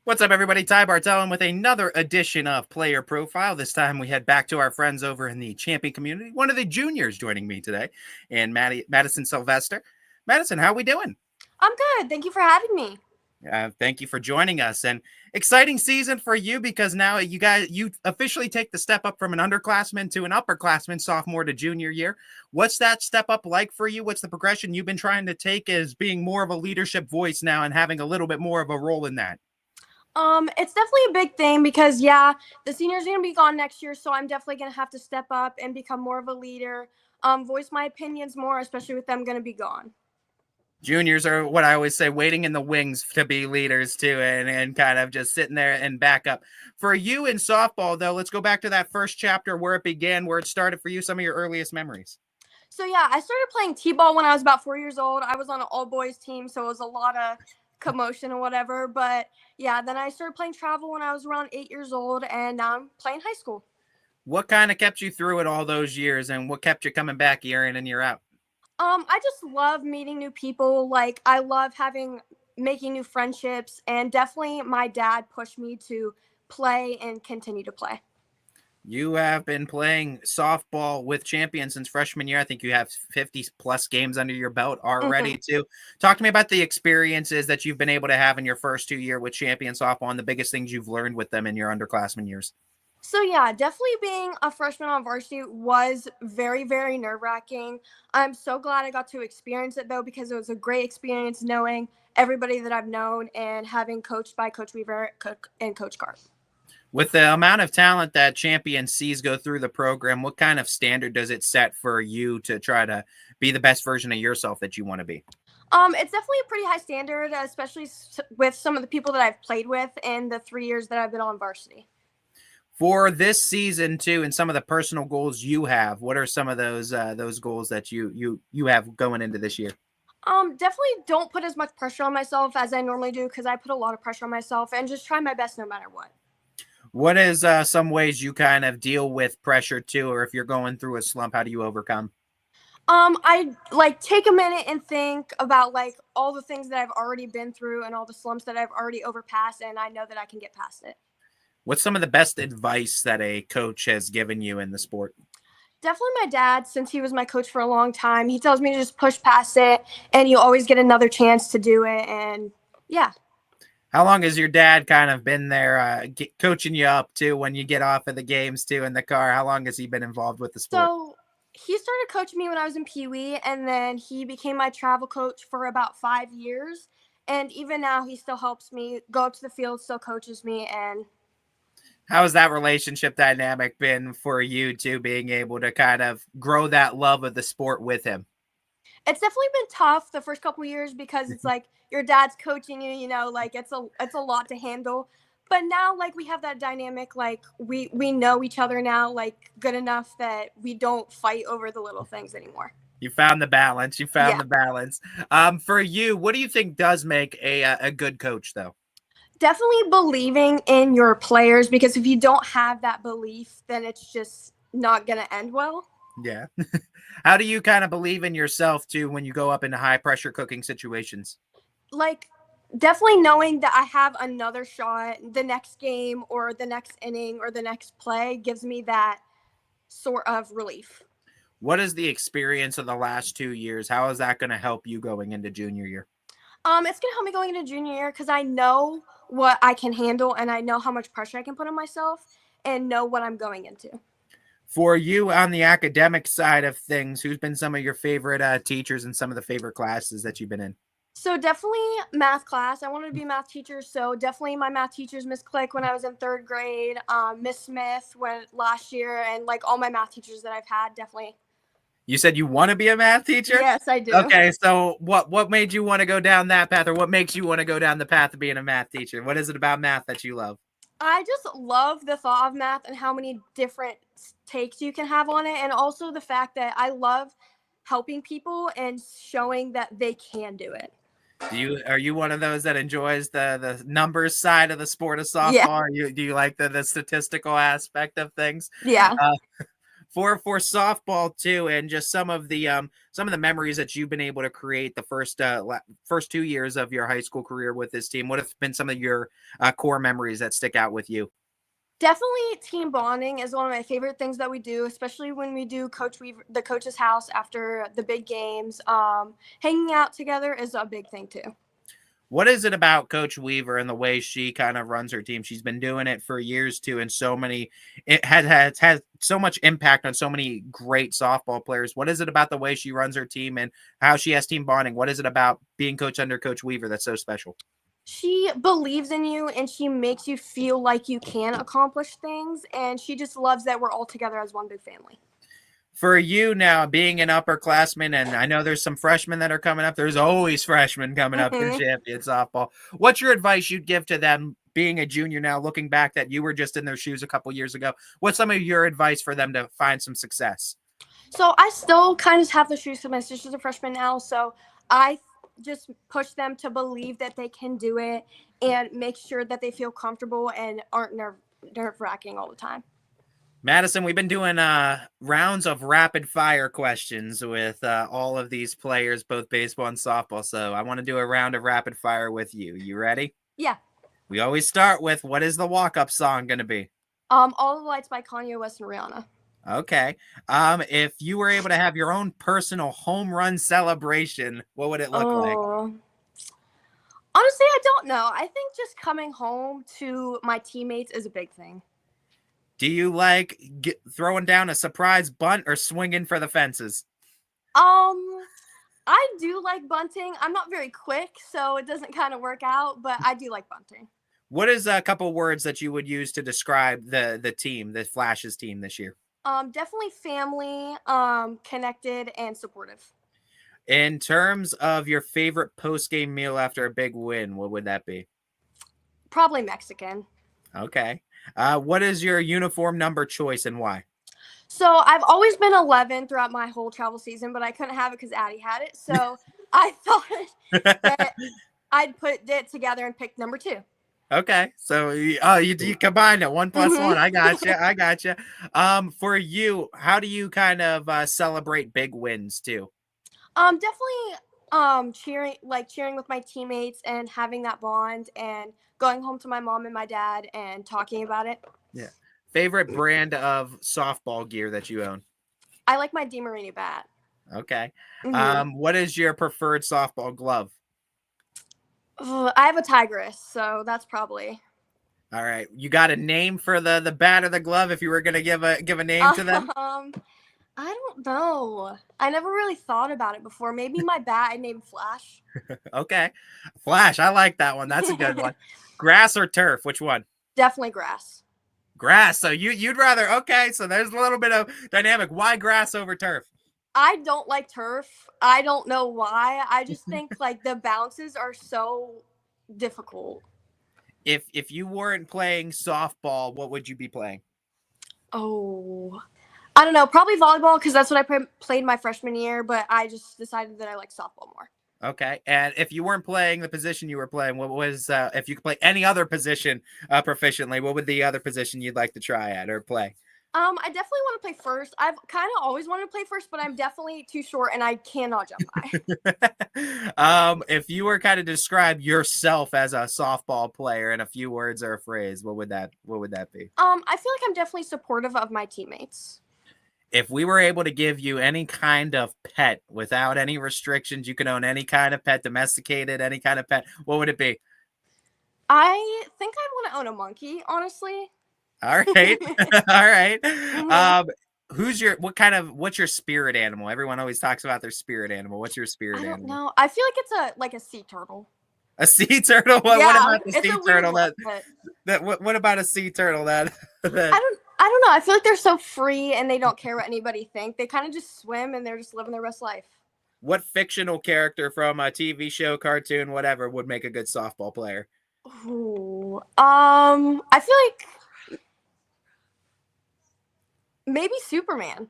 What's up, everybody? Ty Bartellin with another edition of Player Profile. This time we head back to our friends over in the champion community. One of the juniors joining me today, and Maddison Sylvester. Maddison, how we doing? I'm good. Thank you for having me. Thank you for joining us. And exciting season for you because now you officially take the step up from an underclassman to an upperclassman, sophomore to junior year. What's that step up like for you? What's the progression you've been trying to take as being more of a leadership voice now and having a little bit more of a role in that? It's definitely a big thing because the seniors are gonna be gone next year, so I'm definitely gonna have to step up and become more of a leader. Voice my opinions more, especially with them gonna be gone. Juniors are what I always say, waiting in the wings to be leaders too, and kind of just sitting there and back up. For you in softball, though, let's go back to that first chapter where it began, where it started for you, some of your earliest memories. So I started playing t-ball when I was about 4 years old. I was on an all boys team, so it was a lot of commotion and whatever. But then I started playing travel when I was around 8 years old, and now I'm playing high school. What kind of kept you through it all those years, and what kept you coming back year in and year out? I just love meeting new people. Like I love making new friendships, and definitely my dad pushed me to play and continue to play. You have been playing softball with champions since freshman year. I think you have 50 plus games under your belt hmm already, too. Talk to me about the experiences that you've been able to have in your first 2 year with champion softball and the biggest things you've learned with them in your underclassmen years. So definitely being a freshman on varsity was very, very nerve wracking. I'm so glad I got to experience it though because it was a great experience knowing everybody that I've known and having coached by Coach Weaver and Coach Carp. With the amount of talent that champion sees go through the program, what kind of standard does it set for you to try to be the best version of yourself that you want to be? It's definitely a pretty high standard, especially with some of the people that I've played with in the 3 years that I've been on varsity. For this season too, and some of the personal goals you have, what are some of those goals that you have going into this year? Definitely don't put as much pressure on myself as I normally do because I put a lot of pressure on myself and just try my best no matter what. What is some ways you kind of deal with pressure too, or if you're going through a slump, how do you overcome? I like take a minute and think about like all the things that I've already been through and all the slumps that I've already overpassed, and I know that I can get past it. What's some of the best advice that a coach has given you in the sport? Definitely my dad, since he was my coach for a long time, he tells me to just push past it, and you always get another chance to do it. And yeah. How long has your dad kind of been there coaching you up too when you get off of the games too in the car? How long has he been involved with the sport? So he started coaching me when I was in Pee Wee, and then he became my travel coach for about 5 years. And even now, he still helps me go up to the field, still coaches me. And How has that relationship dynamic been for you two, being able to kind of grow that love of the sport with him? it's definitely been tough the first couple years because it's like your dad's coaching you, like it's a lot to handle. But now, like we have that dynamic, like we know each other now, like good enough that we don't fight over the little things anymore. You found the balance. You found Yeah. the balance. For you, what do you think does make a good coach, though? Definitely believing in your players because if you don't have that belief, then it's just not going to end well. Yeah. How do you kind of believe in yourself too when you go up into high pressure cooking situations? Like, definitely knowing that I have another shot the next game or the next inning or the next play gives me that sort of relief. What is the experience of the last 2 years? How is that going to help you going into junior year? It's going to help me going into junior year because I know what I can handle and I know how much pressure I can put on myself and know what I'm going into. For you on the academic side of things, who's been some of your favorite teachers and some of the favorite classes that you've been in? So definitely math class. I wanted to be a math teacher, so definitely my math teachers, Miss Click when I was in third grade, Miss Smith when last year, and like all my math teachers that I've had, definitely. You said you want to be a math teacher? Yes, I do. Okay, so what made you want to go down that path, or what makes you want to go down the path of being a math teacher? What is it about math that you love? I just love the thought of math and how many different takes you can have on it, and also the fact that I love helping people and showing that they can do it. Are you one of those that enjoys the numbers side of the sport of Yeah, softball? Or do you like the statistical aspect of things? yeah. Uh, for softball too, and just some of the memories that you've been able to create the first 2 years of your high school career with this team. What have been some of your core memories that stick out with you? Definitely team bonding is one of my favorite things that we do, especially when we do the coach's house after the big games. Hanging out together is a big thing too. What is it about Coach Weaver and the way she kind of runs her team? She's been doing it for years too, and it has had so much impact on so many great softball players. What is it about the way she runs her team and how she has team bonding? What is it about being coached under Coach Weaver that's so special? She believes in you and she makes you feel like you can accomplish things, and she just loves that we're all together as one big family. For you now, being an upperclassman, and I know there's some freshmen that are coming up. There's always freshmen coming up in champion softball. What's your advice you'd give to them being a junior now, looking back that you were just in their shoes a couple years ago? What's some of your advice for them to find some success? So I still kind of have the shoes because my sister's a freshman now. So I just push them to believe that they can do it and make sure that they feel comfortable and aren't nerve-wracking all the time. Maddison, we've been doing rounds of rapid fire questions with all of these players, both baseball and softball. So I want to do a round of rapid fire with you. You ready? Yeah. We always start with, what is the walk-up song going to be? All the Lights by Kanye West and Rihanna. Okay. If you were able to have your own personal home run celebration, what would it look like? Honestly, I don't know. I think just coming home to my teammates is a big thing. Do you like throwing down a surprise bunt or swinging for the fences? I do like bunting. I'm not very quick, so it doesn't kind of work out, but I do like bunting. What is a couple words that you would use to describe the team, the Flashes team this year? Definitely family, connected, and supportive. In terms of your favorite post-game meal after a big win, what would that be? Probably Mexican. Okay. What is your uniform number choice and why? So I've always been 11 throughout my whole travel season, but I couldn't have it because Addie had it. So I thought that I'd put it together and pick number 2. Okay, so you combined it 1 + 1. I got you. For you, how do you kind of celebrate big wins too? Definitely cheering with my teammates and having that bond and going home to my mom and my dad and talking about it. Yeah. Favorite brand of softball gear that you own? I like my DeMarini bat. Okay. What is your preferred softball glove? I have a Tigress, so that's probably. All right. You got a name for the bat or the glove if you were going to give a name to them? I don't know. I never really thought about it before. Maybe my bat I named Flash. Okay. Flash. I like that one. That's a good one. Grass or turf? Which one? Definitely grass. Grass. So you'd rather, okay. So there's a little bit of dynamic. Why grass over turf? I don't like turf. I don't know why. I just think like the bounces are so difficult. If you weren't playing softball, what would you be playing? Oh, I don't know. Probably volleyball because that's what I played my freshman year. But I just decided that I like softball more. Okay. And if you weren't playing the position you were playing, what was if you could play any other position proficiently, what would the other position you'd like to try at or play? I definitely want to play first. I've kind of always wanted to play first, but I'm definitely too short and I cannot jump high. If you were kind of describe yourself as a softball player in a few words or a phrase, what would that be? I feel like I'm definitely supportive of my teammates. If we were able to give you any kind of pet without any restrictions, you can own any kind of pet, domesticated, any kind of pet, what would it be? I think I'd want to own a monkey, honestly. All right. All right. Mm-hmm. What's your spirit animal? Everyone always talks about their spirit animal. What's your spirit animal? I don't know. I feel like it's a sea turtle. A sea turtle? What about the sea turtle? What about a sea turtle that I don't know. I feel like they're so free and they don't care what anybody thinks. They kind of just swim and they're just living their best life. What fictional character from a TV show, cartoon, whatever, would make a good softball player? Ooh. I feel like maybe Superman.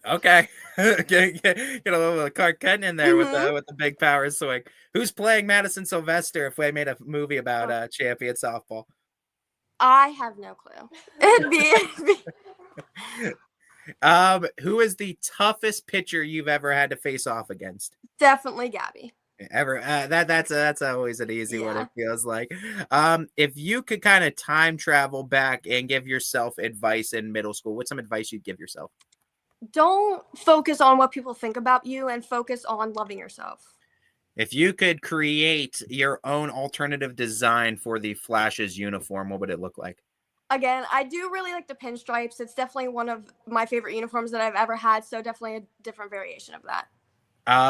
Okay. get a little Clark Kent in there with the big power swing. Who's playing Madison Sylvester if we made a movie about champion softball? I have no clue. It'd be Who is the toughest pitcher you've ever had to face off against? Definitely Gabby. Ever that's always an easy one, Yeah. it feels like. If you could kind of time travel back and give yourself advice in middle school, what's some advice you'd give yourself? Don't focus on what people think about you and focus on loving yourself. If you could create your own alternative design for the Flash's uniform, what would it look like? Again, I do really like the pinstripes. It's definitely one of my favorite uniforms that I've ever had, so definitely a different variation of that.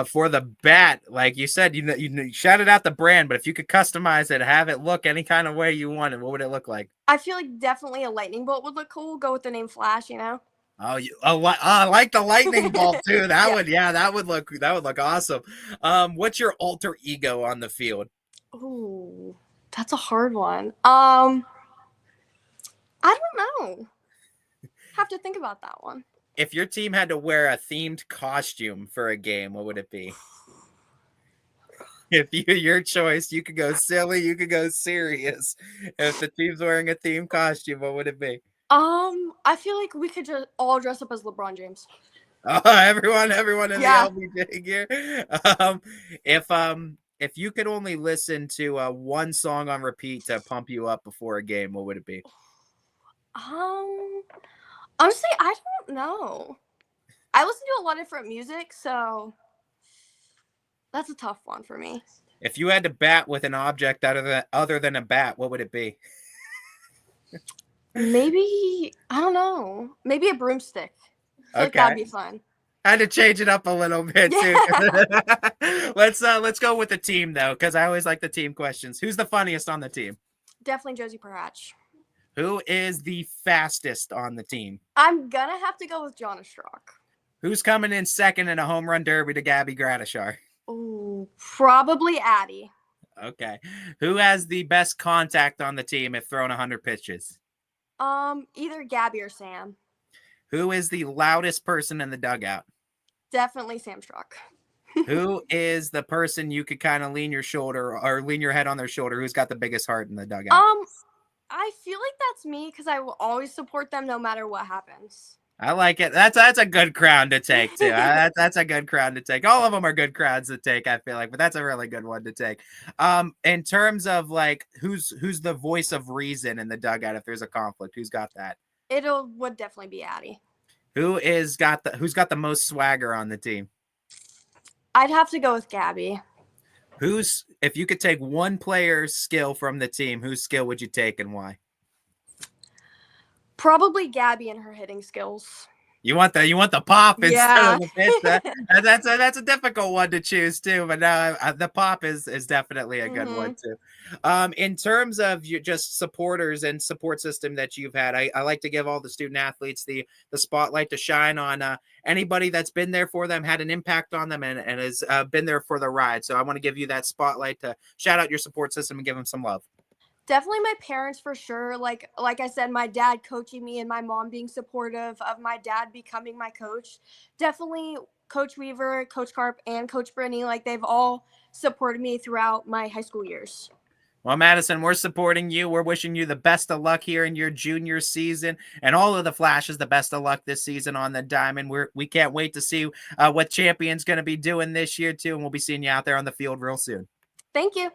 For the bat, like you said, you shouted out the brand, but if you could customize it, have it look any kind of way you wanted, what would it look like? I feel like definitely a lightning bolt would look cool. Go with the name Flash, you know? Oh, I like the lightning bolt too. That Yeah. would, that would look awesome. What's your alter ego on the field? Ooh, that's a hard one. I don't know. Have to think about that one. If your team had to wear a themed costume for a game, what would it be? If your choice, you could go silly, you could go serious. If the team's wearing a themed costume, what would it be? I feel like we could just all dress up as LeBron James. Oh, everyone in Yeah. the LBJ gear. If you could only listen to one song on repeat to pump you up before a game, what would it be? Um, Honestly, I don't know. I listen to a lot of different music, so that's a tough one for me. If you had to bat with an object other than a bat, what would it be? Maybe I don't know. Maybe a broomstick. I feel like Okay. that'd be fun. I had to change it up a little bit too. Yeah. Let's go with the team though, because I always like the team questions. Who's the funniest on the team? Definitely Josie Perhatch. Who is the fastest on the team? I'm gonna have to go with John Strock. Who's coming in second in a home run derby to Gabby Gratishar? Ooh, probably Addie. Okay. Who has the best contact on the team if thrown 100 pitches? Either Gabby or Sam. Who is the loudest person in the dugout? Definitely Sam Strock. Who is the person you could kind of lean your shoulder or lean your head on their shoulder? Who's got the biggest heart in the dugout? I feel like that's me because I will always support them no matter what happens. I like it. That's a good crown to take too. That's a good crown to take. All of them are good crowns to take, I feel like, but that's a really good one to take. In terms of like who's the voice of reason in the dugout if there's a conflict, who's got that? Would definitely be Addie. Who's got the most swagger on the team? I'd have to go with Gabby. If you could take one player's skill from the team, whose skill would you take and why? Probably Gabby and her hitting skills. You want the pop instead of the pitch. That's a difficult one to choose too. But now the pop is definitely a good one too. In terms of your just supporters and support system that you've had, I like to give all the student athletes the spotlight to shine on anybody that's been there for them, had an impact on them, and has been there for the ride. So I want to give you that spotlight to shout out your support system and give them some love. Definitely my parents for sure. Like I said, my dad coaching me and my mom being supportive of my dad becoming my coach. Definitely Coach Weaver, Coach Carp, and Coach Brittany. Like they've all supported me throughout my high school years. Well, Maddison, we're supporting you. We're wishing you the best of luck here in your junior season, and all of the Flashes the best of luck this season on the diamond. We can't wait to see what Champion's going to be doing this year too, and we'll be seeing you out there on the field real soon. Thank you.